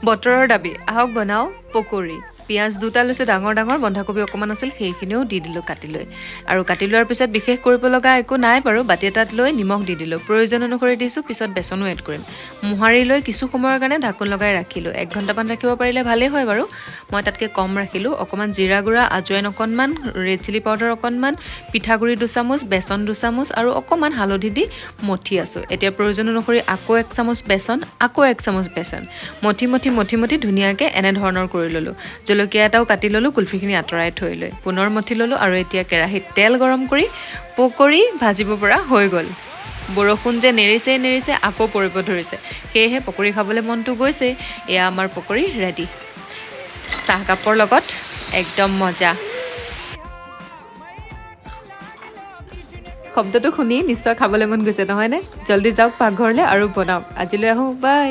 বতৰৰ দাবী আহক বনাওঁ পকৰি পিঁয়াজ দুটা লৈছোঁ ডাঙৰ ডাঙৰ বন্ধাকবি অকণমান আছিল সেইখিনিও দি দিলোঁ কাটি লৈ আৰু কাটি লোৱাৰ পিছত বিশেষ কৰিব লগা একো নাই বাৰু বাতি এটাত লৈ নিমখ দি দিলোঁ প্ৰয়োজন অনুসৰি দিছোঁ পিছত বেচনো এড কৰিম মোহাৰি লৈ কিছু সময়ৰ কাৰণে ঢাকোন লগাই ৰাখিলোঁ 1 ঘণ্টামান ৰাখিব পাৰিলে ভালেই হয় বাৰু মই তাতকৈ কম ৰাখিলোঁ অকণমান জিৰা গুড়া আজৱাইন অকণমান ৰেড চিলি পাউডাৰ অকণমান পিঠাগুড়ি 2 চামুচ বেচন 2 চামুচ আৰু অকণমান হালধি দি মঠি আছোঁ এতিয়া প্ৰয়োজন অনুসৰি আকৌ 1 চামুচ বেচন আকৌ 1 চামুচ বেচন মঠি ধুনীয়াকৈ এনেধৰণৰ কৰি ল'লোঁ জলকীয়া এটাও কাটি ল'লোঁ কুলফিখিনি আঁতৰাই থৈ লৈ পুনৰ মঠি ল'লোঁ আৰু এতিয়া কেৰাহীত তেল গৰম কৰি পকৰি ভাজিব পৰা হৈ গ'ল বৰষুণ যে নেৰিছে আকৌ পৰিব ধৰিছে সেয়েহে পকৰি খাবলৈ মনটো গৈছে এয়া আমাৰ পকৰি ৰেডি চাহকাপৰ লগত একদম মজা শব্দটো শুনি নিশ্চয় খাবলৈ মন গৈছে নহয়নে জল্দি যাওক পাকঘৰলৈ আৰু বনাওক আজিলৈ আহোঁ বাই